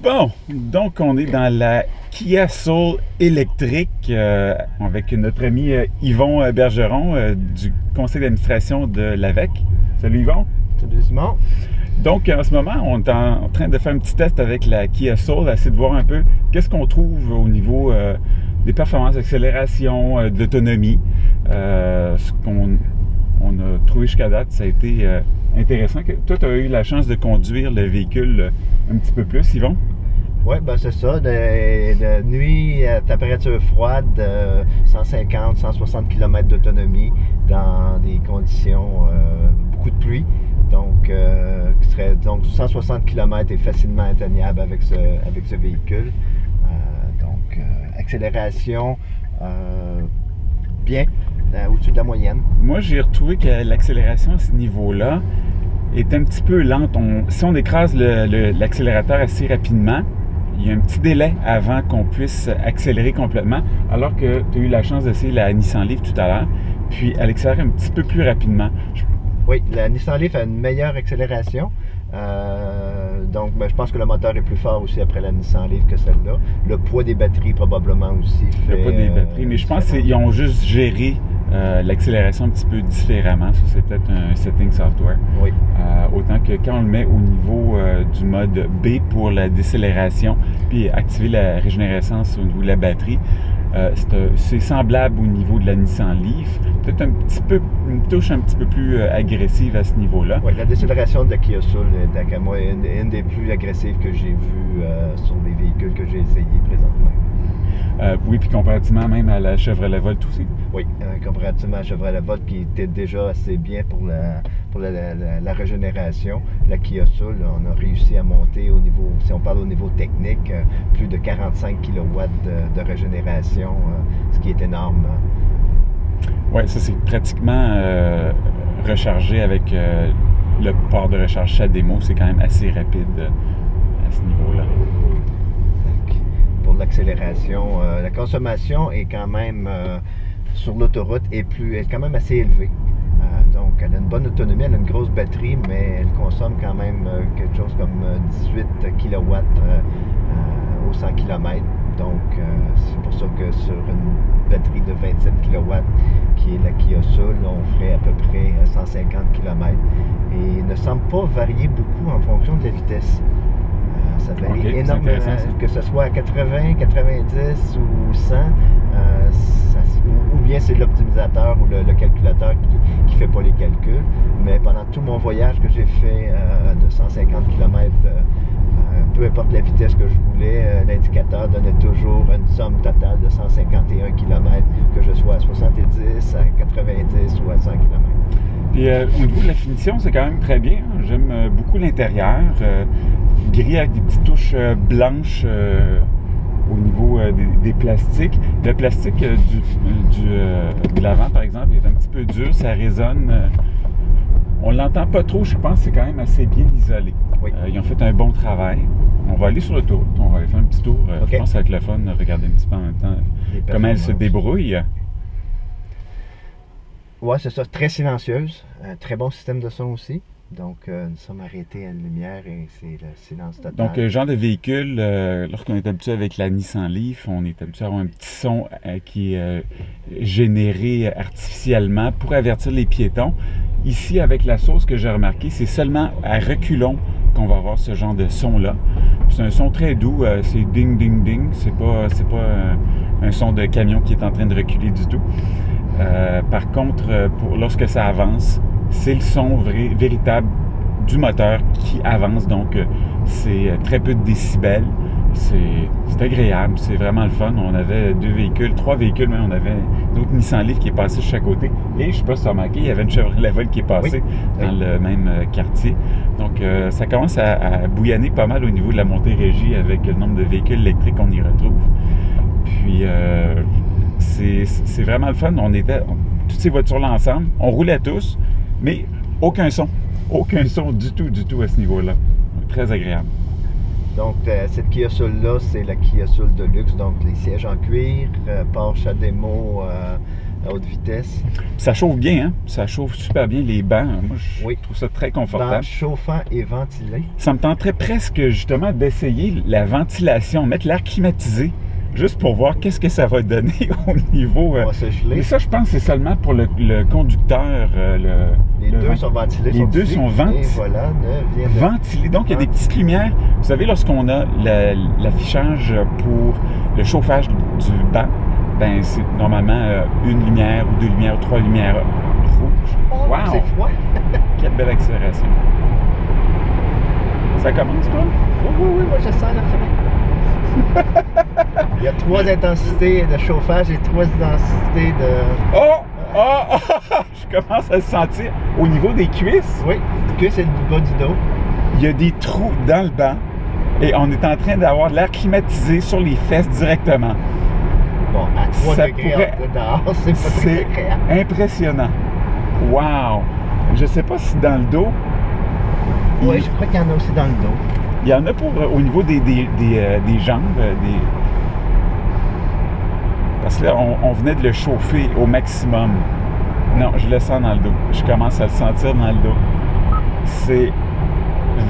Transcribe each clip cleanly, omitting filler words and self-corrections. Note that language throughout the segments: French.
Bon, donc on est dans la Kia Soul électrique avec notre ami Yvon Bergeron du conseil d'administration de l'AVEC. Salut Yvon. Salut Simon. Donc en ce moment, on est en train de faire un petit test avec la Kia Soul, essayer de voir un peu qu'est-ce qu'on trouve au niveau des performances, d'accélération, de l'autonomie. Ce qu'on a trouvé jusqu'à date, ça a été intéressant. Toi, tu as eu la chance de conduire le véhicule un petit peu plus, Yvon? Oui, ben c'est ça. De nuit, à température froide, 150-160 km d'autonomie dans des conditions, beaucoup de pluie. Donc, 160 km est facilement atteignable avec ce véhicule. Accélération, bien, au-dessus de la moyenne. Moi, j'ai retrouvé que l'accélération à ce niveau-là est un petit peu lente. Si on écrase l'accélérateur assez rapidement, il y a un petit délai avant qu'on puisse accélérer complètement, alors que tu as eu la chance d'essayer la Nissan Leaf tout à l'heure, puis elle accélère un petit peu plus rapidement. Oui, la Nissan Leaf a une meilleure accélération. Je pense que le moteur est plus fort aussi après la Nissan Leaf que celle-là. Le poids des batteries probablement aussi fait... Le poids des batteries, mais je pense qu'ils ont juste géré l'accélération un petit peu différemment. Ça, c'est peut-être un setting software. Oui. Autant que quand on le met au niveau du mode B pour la décélération, puis activer la régénérescence au niveau de la batterie, c'est semblable au niveau de la Nissan Leaf. Peut-être une touche un petit peu plus agressive à ce niveau-là. Oui, la décélération de la Kia Soul est, d'après moi, une des plus agressives que j'ai vues sur les véhicules que j'ai essayés présentement. Oui, puis comparativement même à la Chevrolet Volt aussi. Oui, comparativement à la Chevrolet Volt qui était déjà assez bien pour la régénération. La Kia Soul, on a réussi à monter au niveau, si on parle au niveau technique, plus de 45 kW de régénération, ce qui est énorme. Oui, ça c'est pratiquement rechargé avec le port de recharge CHAdeMO. C'est quand même assez rapide à ce niveau-là. Pour l'accélération, la consommation est quand même sur l'autoroute est quand même assez élevée. Donc elle a une bonne autonomie, elle a une grosse batterie, mais elle consomme quand même quelque chose comme 18 kW au 100 km. Donc c'est pour ça que sur une batterie de 27 kW qui est la Kia Soul, on ferait à peu près 150 km et ne semble pas varier beaucoup en fonction de la vitesse. Ça varie énormément, que ce soit à 80, 90 ou 100, ou bien c'est l'optimisateur ou le calculateur qui ne fait pas les calculs. Mais pendant tout mon voyage que j'ai fait de 150 km, peu importe la vitesse que je voulais, l'indicateur donnait toujours une somme totale de 151 km, que je sois à 70, à 90 ou à 100 km. Puis au niveau de la finition, c'est quand même très bien. J'aime beaucoup l'intérieur. Gris avec des petites touches blanches au niveau des plastiques. Le plastique de l'avant, par exemple, est un petit peu dur. Ça résonne. On ne l'entend pas trop. Je pense que c'est quand même assez bien isolé. Oui. Ils ont fait un bon travail. On va aller sur l'autoroute. On va aller faire un petit tour. Okay. Je pense que ça va être le fun de regarder un petit peu en même temps comment elle se débrouille. Oui, c'est ça. Très silencieuse. Un très bon système de son aussi. Donc, nous sommes arrêtés à la lumière et c'est le silence total. Donc, genre de véhicule, lorsqu'on est habitué avec la Nissan Leaf, on est habitué à avoir un petit son qui est généré artificiellement pour avertir les piétons. Ici, avec la Soul, ce que j'ai remarqué, c'est seulement à reculons qu'on va avoir ce genre de son-là. C'est un son très doux, c'est ding, ding, ding. C'est pas un son de camion qui est en train de reculer du tout. Par contre, lorsque ça avance, c'est le son véritable du moteur qui avance, donc c'est très peu de décibels. C'est agréable, c'est vraiment le fun. On avait trois véhicules, mais on avait d'autres Nissan Leaf qui est passé de chaque côté. Et je ne sais pas si tu as remarqué, il y avait une Chevrolet Volt qui est passée dans le même quartier. Donc ça commence à bouillonner pas mal au niveau de la Montérégie avec le nombre de véhicules électriques qu'on y retrouve. Puis c'est vraiment le fun. Toutes ces voitures-là ensemble, on roulait tous, mais aucun son du tout à ce niveau-là. Très agréable. Donc, cette Kia Soul-là, c'est la Kia Soul de luxe, donc les sièges en cuir, port CHAdeMO à haute vitesse. Ça chauffe bien, hein? Ça chauffe super bien les bancs. Moi, je Oui. trouve ça très Banc confortable. chauffant et ventilé. Ça me tenterait presque justement d'essayer la ventilation, mettre l'air climatisé, juste pour voir qu'est-ce que ça va donner au niveau... On va se geler. Mais ça, je pense que c'est seulement pour le conducteur. Les deux sont ventilés. Les deux sont ventilés. Et voilà, vient de... ventilés. Donc, il y a des petites lumières. Vous savez, lorsqu'on a l'affichage pour le chauffage du banc, ben c'est normalement une lumière ou deux lumières ou trois lumières rouges. Oh, Wow! c'est froid. Quelle belle accélération. Ça commence, toi? Oui, moi je sens la frein. Il y a 3 intensités de chauffage et 3 intensités de... Oh! Je commence à le sentir au niveau des cuisses. Oui, que c'est le bas du dos. Il y a des trous dans le banc et on est en train d'avoir l'air climatisé sur les fesses directement. Bon, à 3 Ça degrés pourrait- dehors, c'est pas très agréable. Impressionnant. Wow! Je sais pas si dans le dos, Oui, je crois qu'il y en a aussi dans le dos. il y en a pour au niveau des jambes. Parce que là, on venait de le chauffer au maximum. Non, je le sens dans le dos. Je commence à le sentir dans le dos. C'est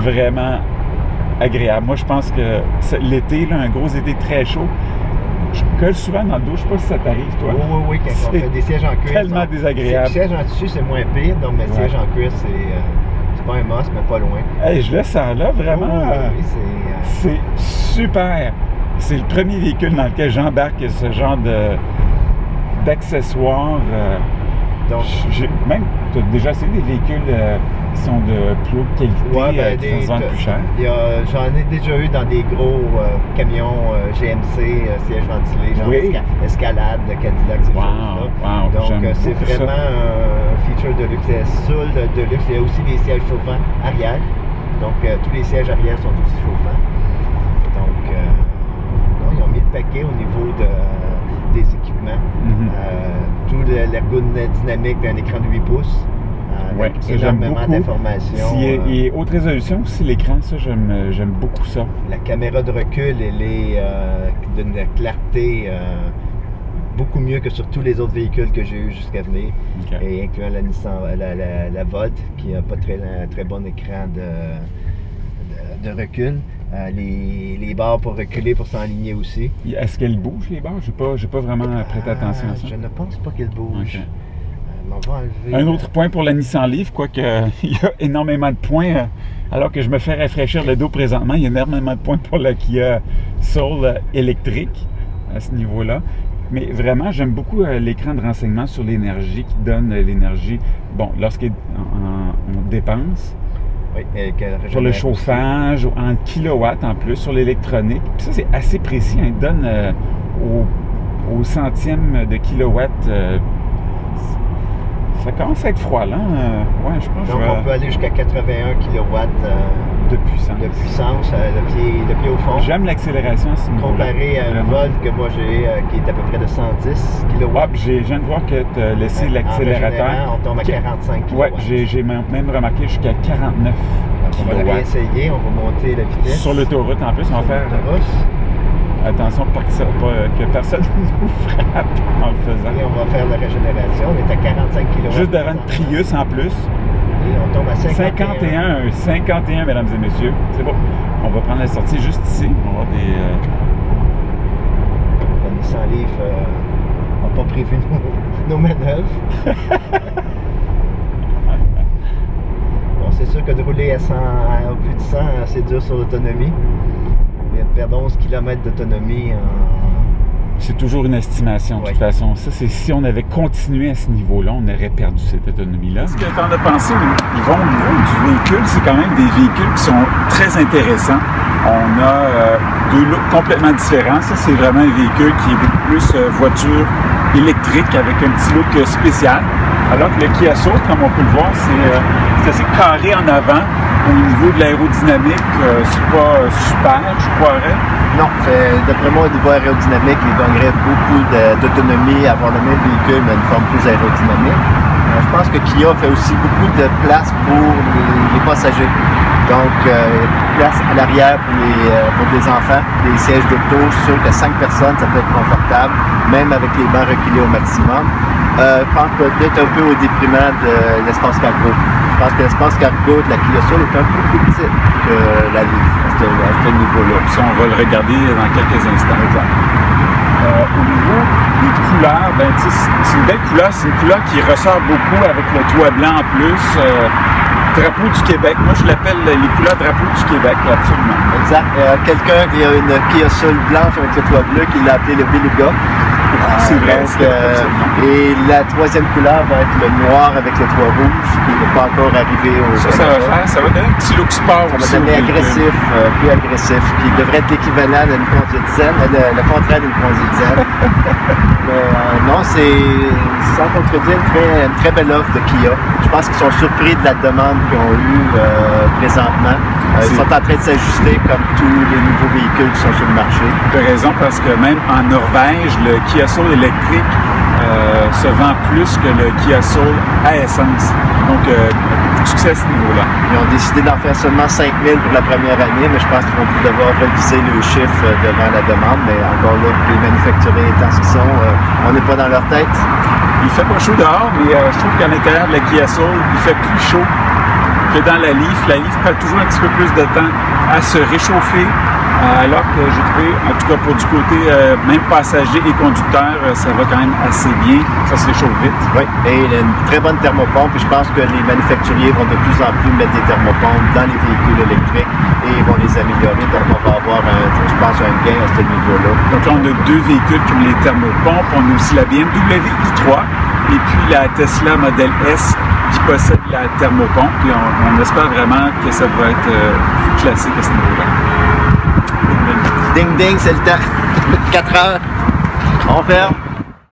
vraiment agréable. Moi, je pense que l'été, là, un gros été très chaud, je colle souvent dans le dos. Je sais pas si ça t'arrive, toi. Oui, quand on C'est fait des sièges en cuir. tellement désagréable. Le siège en dessus, c'est moins pire, donc mais le siège en cuir, c'est pas un must, mais pas loin. Hey, je le sens là, vraiment. Oui, C'est super. C'est le premier véhicule dans lequel j'embarque ce genre d'accessoires. donc, Même, tu as déjà essayé des véhicules qui sont de plus haute qualité, qui sont plus chers? J'en ai déjà eu dans des gros camions GMC, sièges ventilés, genre Oui. Escalade, Cadillac, ces Wow, choses-là. wow, Donc, j'aime c'est beaucoup ça. vraiment un feature de luxe. C'est SUL de luxe. Il y a aussi des sièges chauffants arrière. Donc, tous les sièges arrière sont aussi chauffants. Donc, non, ils ont mis le paquet au niveau des équipements. Tout l'ergodynamique d'un écran de 8 pouces. Ouais, Avec ça, j'aime énormément beaucoup. d'informations. Il est haute résolution aussi, l'écran, ça, j'aime beaucoup ça. La caméra de recul, elle est d'une clarté beaucoup mieux que sur tous les autres véhicules que j'ai eu jusqu'à venir, Ok. et incluant la Nissan, la Volt, qui n'a pas très bon écran de recul. Les barres pour reculer, pour s'enligner aussi. Est-ce qu'elle bouge, les barres? J'ai pas vraiment prêté attention à ça. Je ne pense pas qu'elle bouge. Ok. On va enlever, Un autre point pour la Nissan Leaf, quoique il y a énormément de points, alors que je me fais rafraîchir le dos présentement, il y a énormément de points pour la Kia Soul électrique à ce niveau-là. Mais vraiment, j'aime beaucoup l'écran de renseignement sur l'énergie qui donne l'énergie, bon, lorsqu'on dépense, oui, sur le chauffage, en kilowatts en plus, sur l'électronique. Puis ça, c'est assez précis, hein, il donne au centième de kilowatt. Ça commence à être froid, là. Ouais, je pense que Donc, on peut aller jusqu'à 81 kW de puissance. Le pied au fond. J'aime l'accélération à ce niveau-là. Comparé à une Volt que moi j'ai, qui est à peu près de 110 kW. Ah, puis je viens de voir que tu as laissé l'accélérateur. On tombe à 45 kW. Ouais, j'ai même remarqué jusqu'à 49 On va le kW. réessayer, on va monter la vitesse. Sur l'autoroute, en plus, on va faire attention pour que personne nous frappe en le faisant. Et on va faire la régénération. On est à 45 kW. Juste devant une Prius en plus. Et on tombe à 51. 51, mesdames et messieurs. C'est bon. On va prendre la sortie juste ici. On va avoir des... La Nissan Leaf n'a pas prévu nos manœuvres. Bon, c'est sûr que de rouler à plus de 100, c'est dur sur l'autonomie. On perd 11 km d'autonomie C'est toujours une estimation, de toute façon. Ça, c'est si on avait continué à ce niveau-là, on aurait perdu cette autonomie-là. Ce que tu en as pensé, Yvon, au niveau du véhicule, c'est quand même des véhicules qui sont très intéressants. On a deux looks complètement différents. Ça, c'est vraiment un véhicule qui est beaucoup plus voiture électrique avec un petit look spécial. Alors que le Kia Soul, comme on peut le voir, c'est assez carré en avant. Au niveau de l'aérodynamique, c'est pas super, je croirais. Non, d'après moi, au niveau aérodynamique, il gagnerait beaucoup d'autonomie, avoir le même véhicule, mais une forme plus aérodynamique. Je pense que Kia fait aussi beaucoup de place pour les passagers. Donc, place à l'arrière pour des enfants, des sièges d'auto. Je suis sûr que 5 personnes, ça peut être confortable, même avec les bancs reculés au maximum. Je pense peut-être un peu au déprimant de l'espace cargo. Je pense que l'espace cargo de la Kia Soul est un peu plus petit que la Leaf à ce niveau-là. Ça, on va le regarder dans quelques instants. Au niveau des couleurs, ben, c'est une belle couleur. C'est une couleur qui ressort beaucoup avec le toit blanc en plus. Drapeau du Québec. Moi, je l'appelle les couleurs drapeau du Québec, absolument. Exact. Quelqu'un qui a une Kia Soul blanche avec le toit bleu qui l'a appelé le Beluga. C'est vrai. Et la troisième couleur va être le noir avec le toit rouge qui n'est pas encore arrivé au Canada. Ça va donner un petit look sport. Ça va donner agressif, plus agressif, qui devrait être l'équivalent d'une Conduite Zen, le contraire d'une Conduite Zen. Mais non, c'est sans contredire une très belle offre de Kia. Je pense qu'ils sont surpris de la demande qu'ils ont eue présentement. Ils sont en train de s'ajuster comme tous les nouveaux véhicules qui sont sur le marché. Tu as raison, parce que même en Norvège, le Kia Soul électrique se vend plus que le Kia Soul à essence. Donc, beaucoup de succès à ce niveau-là. Ils ont décidé d'en faire seulement 5000 pour la première année, mais je pense qu'ils vont devoir reviser le chiffre devant la demande. Mais encore là, les manufacturiers étant ce qu'ils sont, on n'est pas dans leur tête. Il fait pas chaud dehors, mais je trouve qu'à l'intérieur de la Kia Soul, il fait plus chaud que dans la Leaf. La Leaf prend toujours un petit peu plus de temps à se réchauffer, alors que j'ai trouvé, en tout cas pour du côté même passager et conducteur, ça va quand même assez bien, ça se réchauffe vite. Oui, et il a une très bonne thermopompe, et je pense que les manufacturiers vont de plus en plus mettre des thermopompes dans les véhicules électriques et ils vont les améliorer, donc on va avoir, je pense, un gain à ce niveau-là. Donc là, on a deux véhicules qui ont les thermopompes, on a aussi la BMW i3 et puis la Tesla Model S qui possède la thermopompe, et on espère vraiment que ça va être plus classique à ce niveau-là. Ding ding, c'est le temps. 4 heures. On ferme.